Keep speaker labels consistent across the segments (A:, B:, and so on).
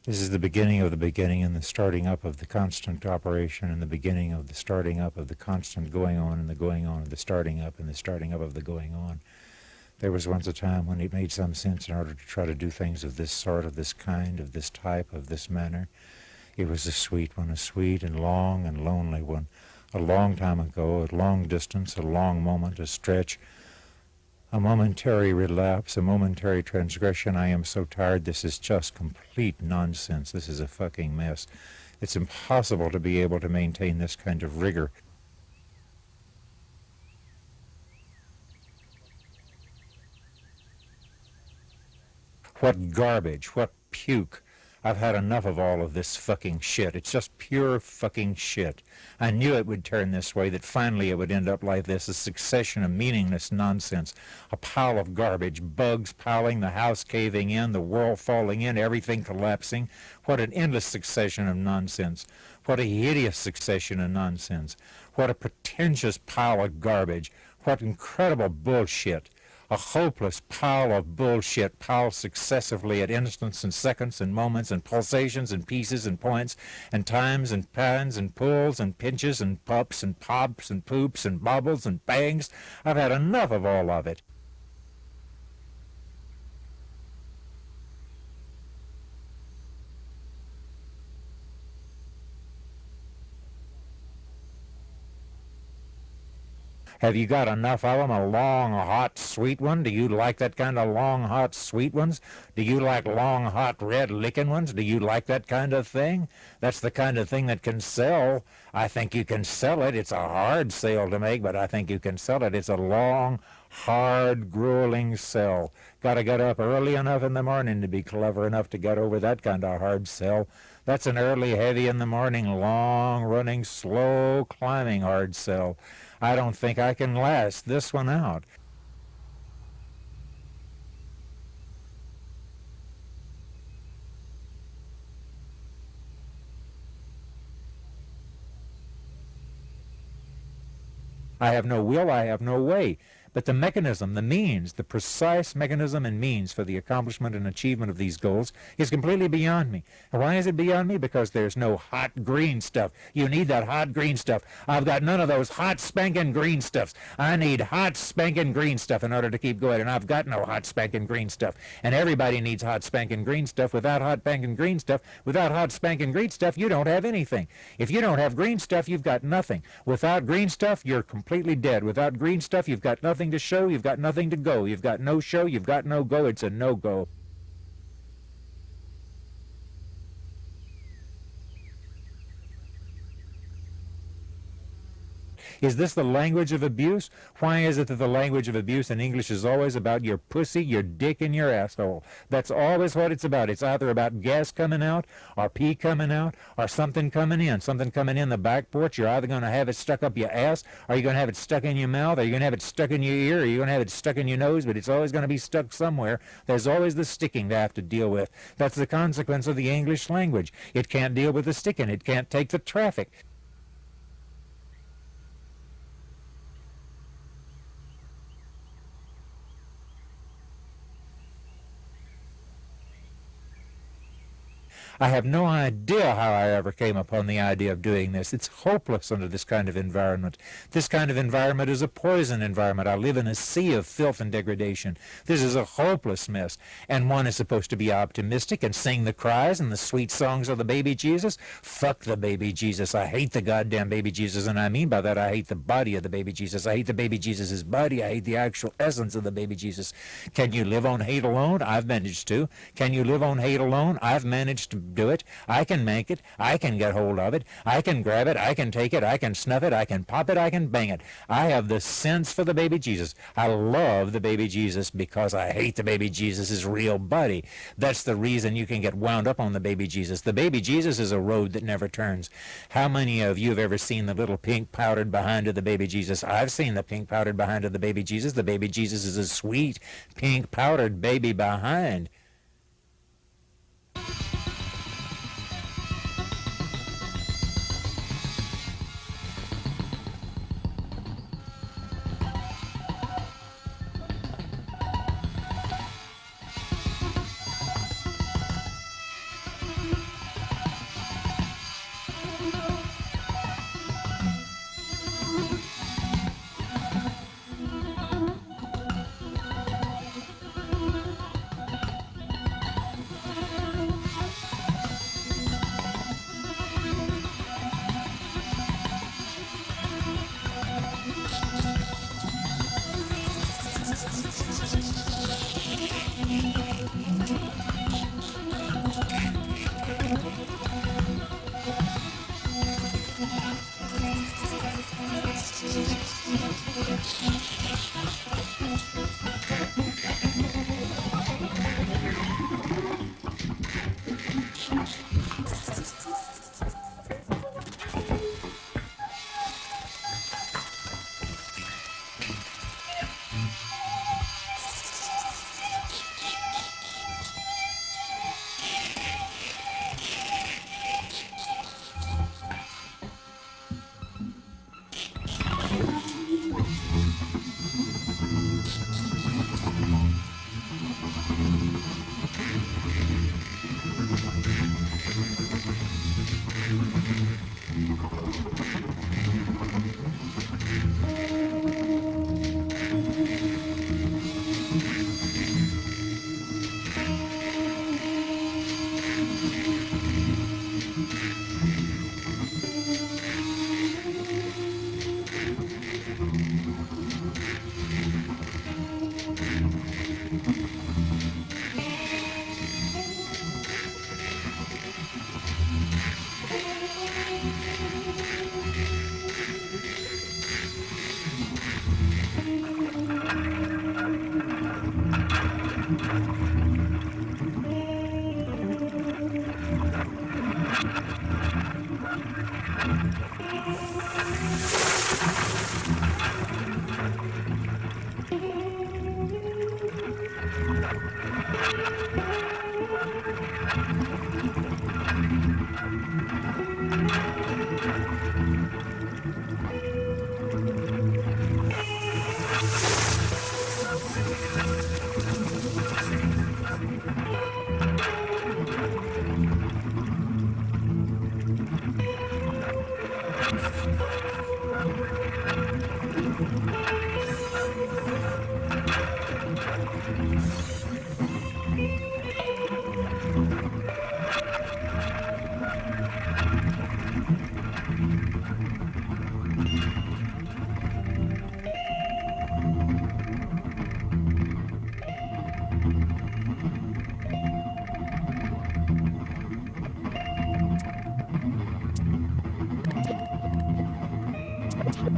A: This is the beginning of the beginning and the starting up of the constant operation and the beginning of the starting up of the constant going on and the going on of the starting up and the starting up of the going on. There was once a time when it made some sense in order to try to do things of this sort, of this kind, of this type, of this manner. It was a sweet one, a sweet and long and lonely one. A long time ago, a long distance, a long moment, a stretch, a momentary relapse, a momentary transgression. I am so tired. This is just complete nonsense. This is a fucking mess. It's impossible to be able to maintain this kind of rigor. What garbage, what puke. I've had enough of all of this fucking shit. It's just pure fucking shit. I knew it would turn this way, that finally it would end up like this, a succession of meaningless nonsense, a pile of garbage, bugs piling, the house caving in, the world falling in, everything collapsing. What an endless succession of nonsense. What a hideous succession of nonsense. What a pretentious pile of garbage. What incredible bullshit. A hopeless pile of bullshit piled successively at instants and seconds and moments and pulsations and pieces and points and times and pans and pulls and pinches and pups and pops and poops and bobbles and bangs. I've had enough of all of it. Have you got enough of them? A long, hot, sweet one? Do you like that kind of long, hot, sweet ones? Do you like long, hot, red, licking ones? Do you like that kind of thing? That's the kind of thing that can sell. I think you can sell it. It's a hard sale to make, but I think you can sell it. It's a long, hard, grueling sell. Got to get up early enough in the morning to be clever enough to get over that kind of hard sell. That's an early, heavy in the morning, long-running, slow-climbing hard sell. I don't think I can last this one out. I have no will, I have no way. But the mechanism, the means, the precise mechanism and means for the accomplishment and achievement of these goals is completely beyond me. And why is it beyond me? Because there's no hot green stuff. You need that hot green stuff. I've got none of those hot spanking green stuffs. I need hot spanking green stuff in order to keep going, and I've got no hot spanking green stuff. And everybody needs hot spanking green stuff. Without hot spanking green stuff, without hot spanking green stuff, you don't have anything. If you don't have green stuff, you've got nothing. Without green stuff, you're completely dead. Without green stuff, you've got nothing to show, you've got nothing to go. You've got no show, you've got no go. It's a no-go. Is this the language of abuse? Why is it that the language of abuse in English is always about your pussy, your dick, and your asshole? That's always what it's about. It's either about gas coming out, or pee coming out, or something coming in the back porch. You're either going to have it stuck up your ass, or you're going to have it stuck in your mouth, or you're going to have it stuck in your ear, or you're going to have it stuck in your nose, but it's always going to be stuck somewhere. There's always the sticking to have to deal with. That's the consequence of the English language. It can't deal with the sticking. It can't take the traffic. I have no idea how I ever came upon the idea of doing this. It's hopeless under this kind of environment. This kind of environment is a poison environment. I live in a sea of filth and degradation. This is a hopeless mess. And one is supposed to be optimistic and sing the cries and the sweet songs of the baby Jesus. Fuck the baby Jesus. I hate the goddamn baby Jesus, and I mean by that I hate the body of the baby Jesus. I hate the baby Jesus' body. I hate the actual essence of the baby Jesus. Can you live on hate alone? I've managed to. Can you live on hate alone? I've managed to do it. I can make it. I can get hold of it. I can grab it. I can take it. I can snuff it. I can pop it. I can bang it. I have the sense for the baby Jesus. I love the baby Jesus because I hate the baby Jesus' real body. That's the reason you can get wound up on the baby Jesus. The baby Jesus is a road that never turns. How many of you have ever seen the little pink powdered behind of the baby Jesus? I've seen the pink powdered behind of the baby Jesus. The baby Jesus is a sweet pink powdered baby behind. You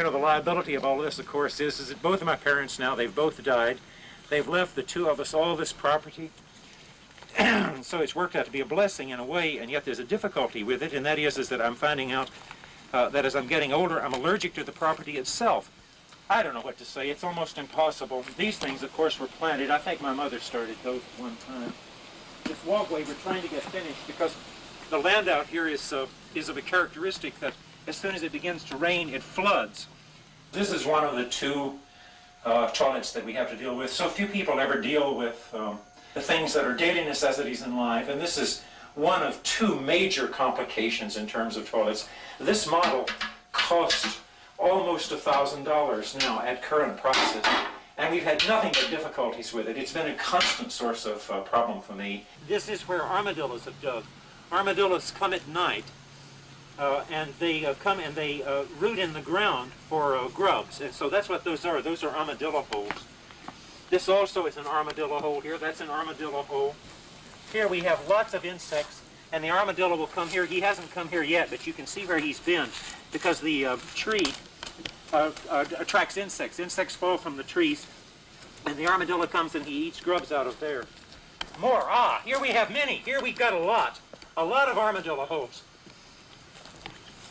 A: know, the liability of all this, of course, is that both of my parents now, they've both died. They've left the two of us all this property. So it's worked out to be a blessing in a way, and yet there's a difficulty with it, and that is that I'm finding out that as I'm getting older, I'm allergic to the property itself. I don't know what to say. It's almost impossible. These things, of course, were planted. I think my mother started those at one time. This walkway we're trying to get finished because the land out here is of a characteristic that as soon as it begins to rain, it floods. This is one of the two toilets that we have to deal with. So few people ever deal with the things that are daily necessities in life, and this is one of two major complications in terms of toilets. This model costs almost $1,000 now at current prices, and we've had nothing but difficulties with it. It's been a constant source of problem for me. This is where armadillos have dug. Armadillos come at night, and they come and they root in the ground for grubs, and so that's what those are. Those are armadillo holes. This also is an armadillo hole here. That's an armadillo hole. Here we have lots of insects, and the armadillo will come here. He hasn't come here yet, but you can see where he's been because the tree attracts insects. Insects fall from the trees, and the armadillo comes and he eats grubs out of there. More. Here we have many. Here we've got a lot of armadillo holes.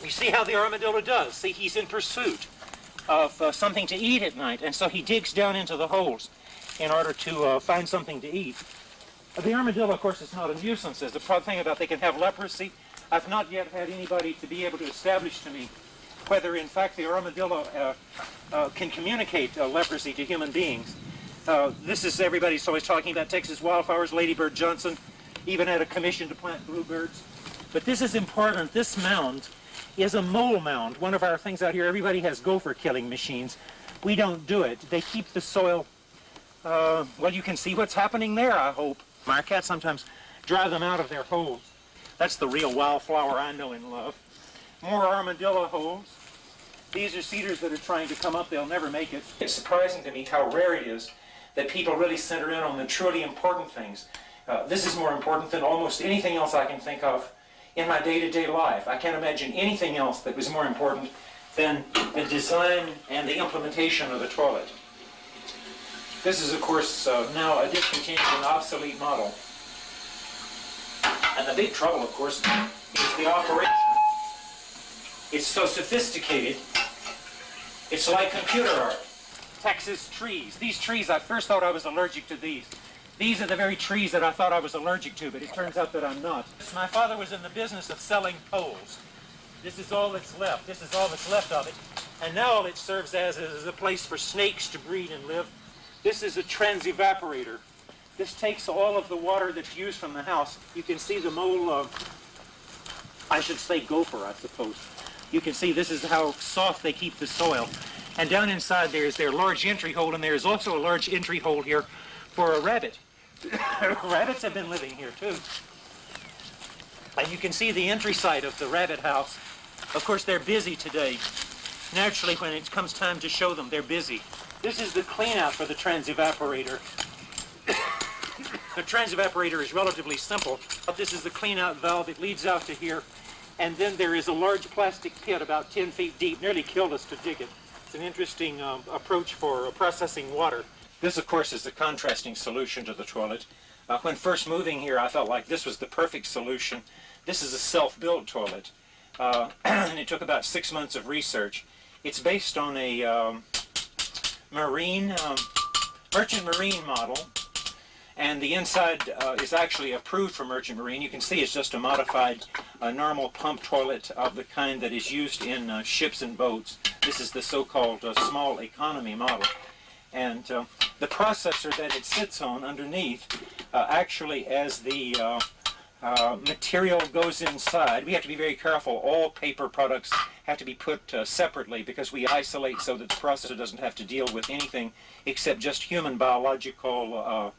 A: We see how the armadillo does. See, he's in pursuit of something to eat at night, and so he digs down into the holes in order to find something to eat. The armadillo, of course, is not a nuisance. There's the thing about they can have leprosy. I've not yet had anybody to be able to establish to me whether, in fact, the armadillo can communicate leprosy to human beings. This is everybody's always talking about Texas wildflowers. Lady Bird Johnson even had a commission to plant bluebirds. But this is important. This mound is a mole mound. One of our things out here, everybody has gopher killing machines. We don't do it. They keep the soil, well, you can see what's happening there, I hope. My cats sometimes drive them out of their holes. That's the real wildflower I know and love. More armadillo holes. These are cedars that are trying to come up. They'll never make it. It's surprising to me how rare it is that people really center in on the truly important things. This is more important than almost anything else I can think of in my day-to-day life. I can't imagine anything else that was more important than the design and the implementation of the toilet. This is, of course, now a discontinued and obsolete model. And the big trouble, of course, is the operation. It's so sophisticated, it's like computer art. Texas trees. These trees, I first thought I was allergic to these. These are the very trees that I thought I was allergic to, but it turns out that I'm not. My father was in the business of selling poles. This is all that's left. This is all that's left of it. And now all it serves as is a place for snakes to breed and live. This is a transevaporator. This takes all of the water that's used from the house. You can see the mole, I should say gopher, I suppose. You can see this is how soft they keep the soil. And down inside there is their large entry hole, and there is also a large entry hole here for a rabbit. Rabbits have been living here too. And you can see the entry site of the rabbit house. Of course, they're busy today. Naturally, when it comes time to show them, they're busy. This is the clean out for the transevaporator. The transevaporator is relatively simple. This is the clean out valve. It leads out to here. And then there is a large plastic pit about 10 feet deep. Nearly killed us to dig it. It's an interesting approach for processing water. This, of course, is the contrasting solution to the toilet. When first moving here, I felt like this was the perfect solution. This is a self-built toilet, and it took about 6 months of research. It's based on a merchant marine model, and the inside is actually approved for merchant marine. You can see it's just a modified normal pump toilet of the kind that is used in ships and boats. This is the so-called small economy model. And the processor that it sits on underneath, actually as the material goes inside. We have to be very careful. All paper products have to be put separately because we isolate so that the processor doesn't have to deal with anything except just human biological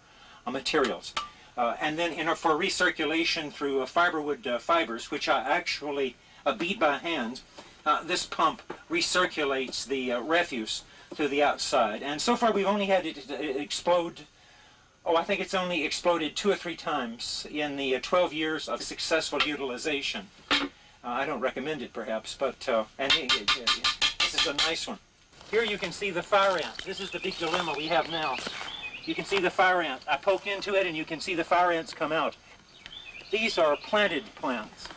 A: materials. And then for recirculation through fiberwood fibers, which I actually beat by hand, this pump recirculates the refuse to the outside. And so far we've only had it explode. Oh, I think it's only exploded 2 or 3 times in the 12 years of successful utilization. I don't recommend it, perhaps, but this is a nice one. Here you can see the fire ant. This is the big dilemma we have now. You can see the fire ant. I poke into it and you can see the fire ants come out. These are planted plants.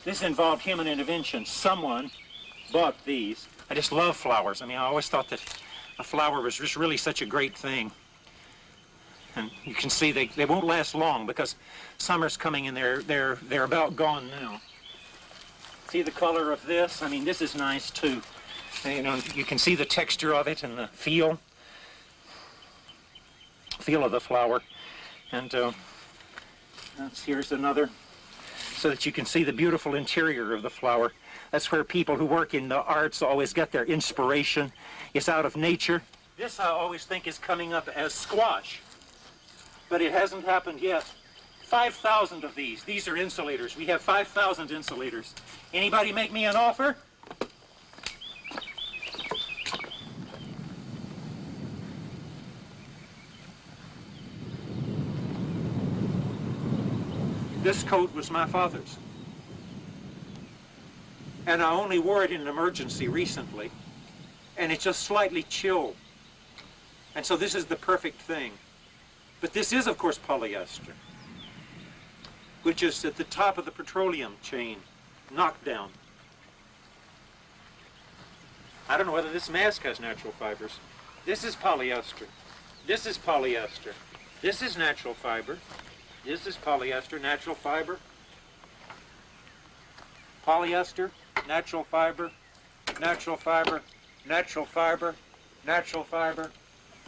A: This involved human intervention. Someone bought these. I just love flowers. I mean, I always thought that a flower was just really such a great thing. And you can see they won't last long because summer's coming and they're about gone now. See the color of this? I mean, this is nice too. You know, you can see the texture of it and the feel of the flower. And here's another, so that you can see the beautiful interior of the flower. That's where people who work in the arts always get their inspiration. It's out of nature. This I always think is coming up as squash, but it hasn't happened yet. 5,000 of these. These are insulators. We have 5,000 insulators. Anybody make me an offer? This coat was my father's. And I only wore it in an emergency recently. And it's just slightly chilled. And so this is the perfect thing. But this is, of course, polyester, which is at the top of the petroleum chain, knockdown. I don't know whether this mask has natural fibers. This is polyester. This is polyester. This is natural fiber. This is polyester, natural fiber. Polyester, natural fiber, natural fiber, natural fiber, natural fiber,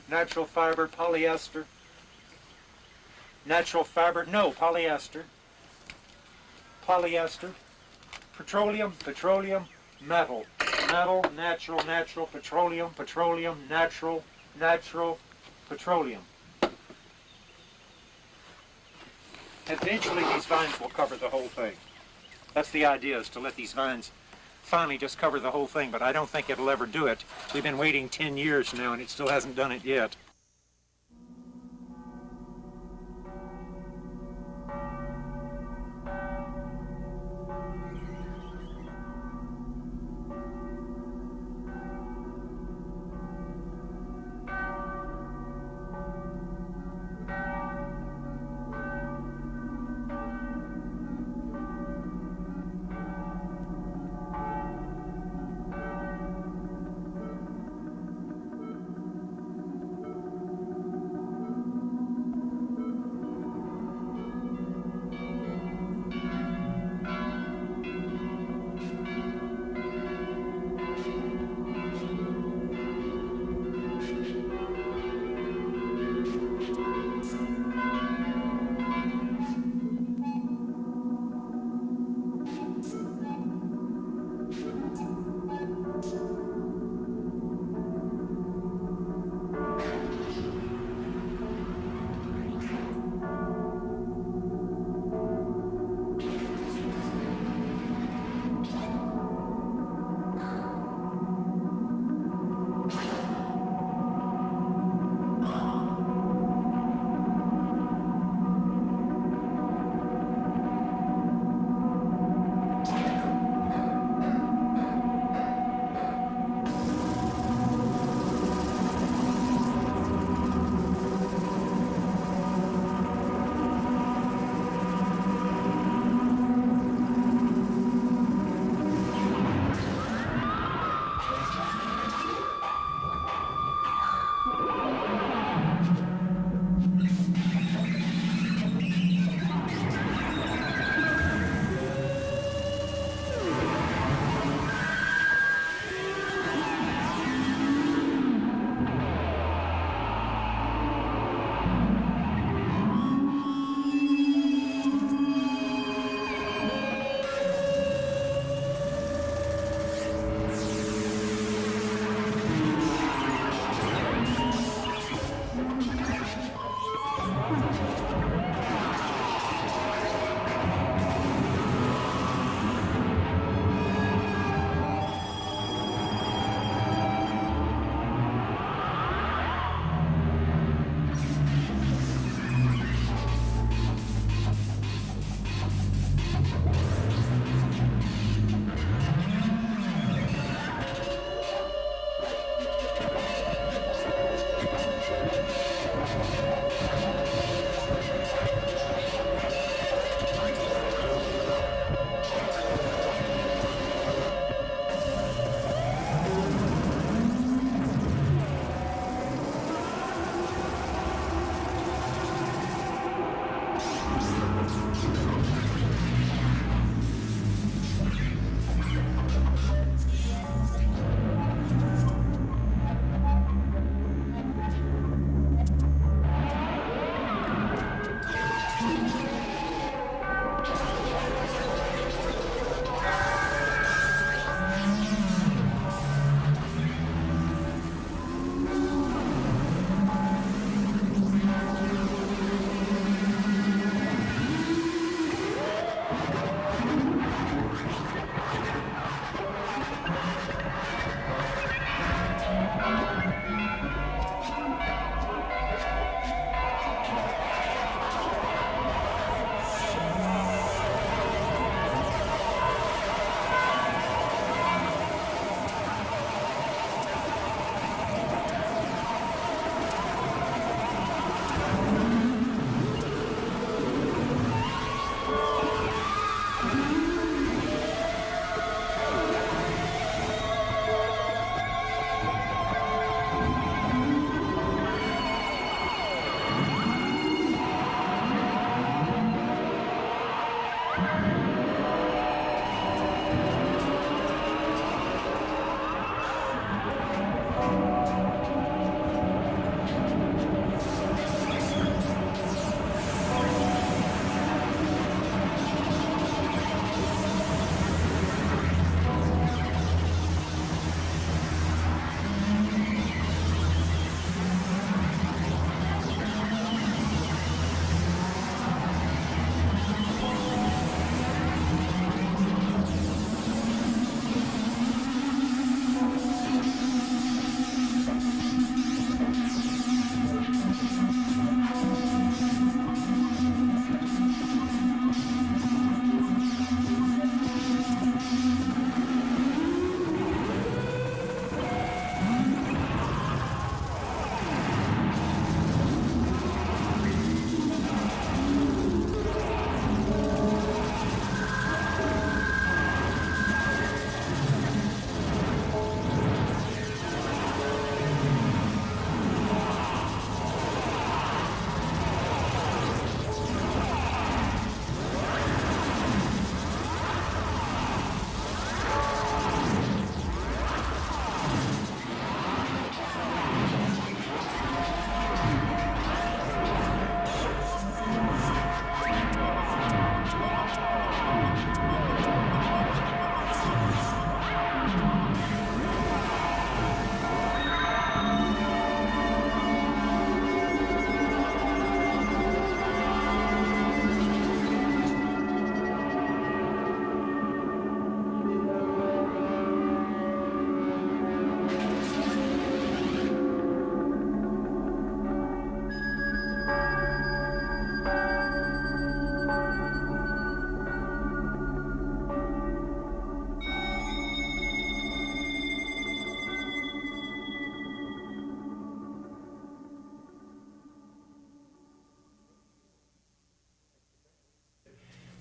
A: natural fiber, polyester. Natural fiber, no, polyester. Polyester. Petroleum, petroleum, metal. Metal, natural, natural, petroleum, petroleum, natural, natural, petroleum. Eventually these vines will cover the whole thing. That's the idea, is to let these vines finally just cover the whole thing, but I don't think it'll ever do it. We've been waiting 10 years now and it still hasn't done it yet.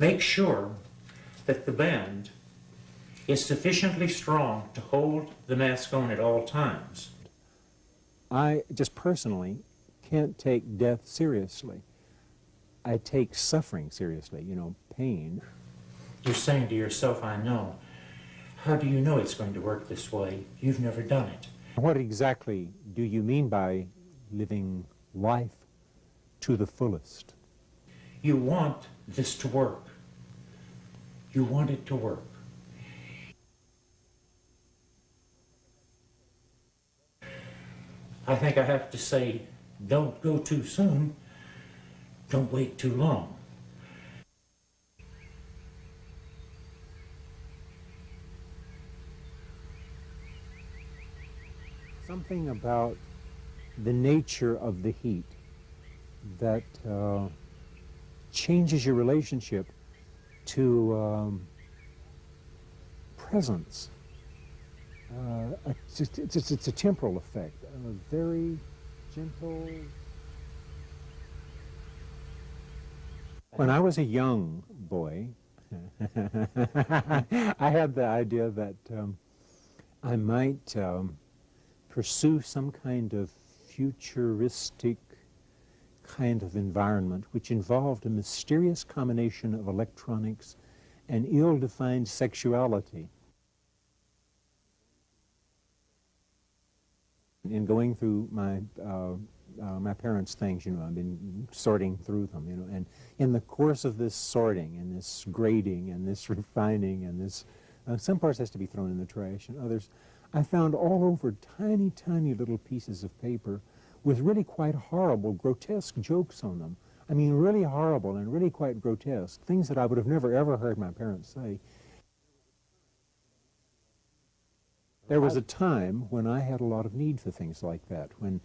A: Make sure that the band is sufficiently strong to hold the mask on at all times. I just personally can't take death seriously. I take suffering seriously, you know, pain. You're saying to yourself, I know. How do you know it's going to work this way? You've never done it. What exactly do you mean by living life to the fullest? You want this to work. You want it to work. I think I have to say, don't go too soon. Don't wait too long. Something about the nature of the heat that changes your relationship to presence. It's a temporal effect, a very gentle. When I was a young boy, I had the idea that I might pursue some kind of futuristic kind of environment which involved a mysterious combination of electronics and ill-defined sexuality. In going through my parents' things, you know, I've been sorting through them, you know, and in the course of this sorting and this grading and this refining and this, some parts has to be thrown in the trash and others, I found all over tiny, tiny little pieces of paper with really quite horrible, grotesque jokes on them. I mean, really horrible and really quite grotesque, things that I would have never, ever heard my parents say. There was a time when I had a lot of need for things like that, when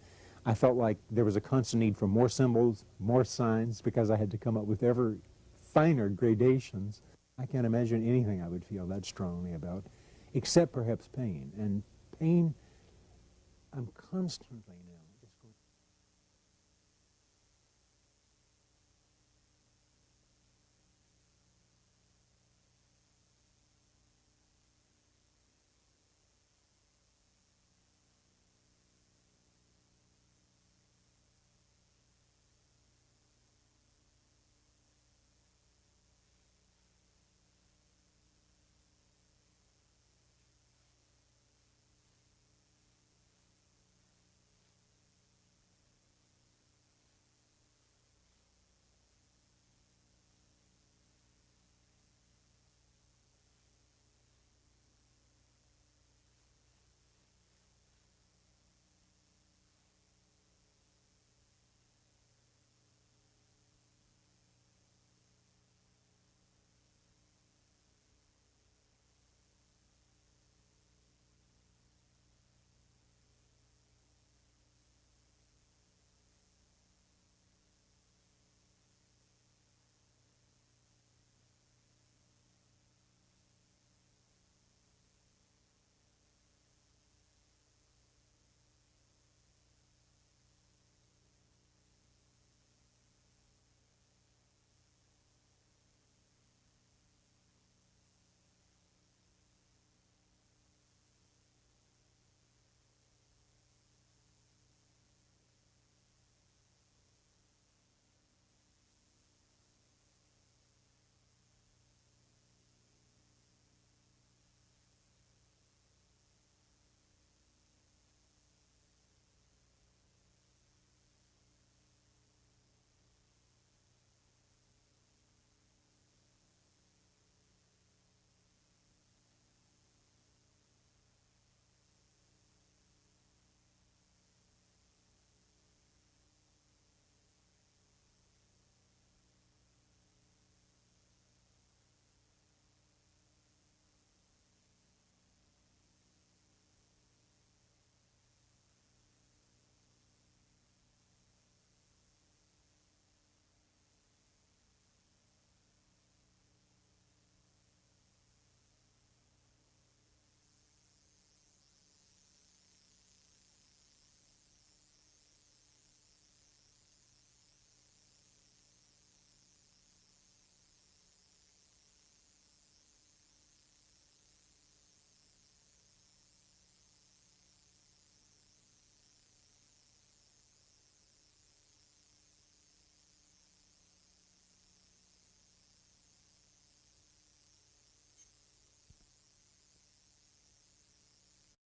A: I felt like there was a constant need for more symbols, more signs, because I had to come up with ever finer gradations. I can't imagine anything I would feel that strongly about, except perhaps pain. And pain, I'm constantly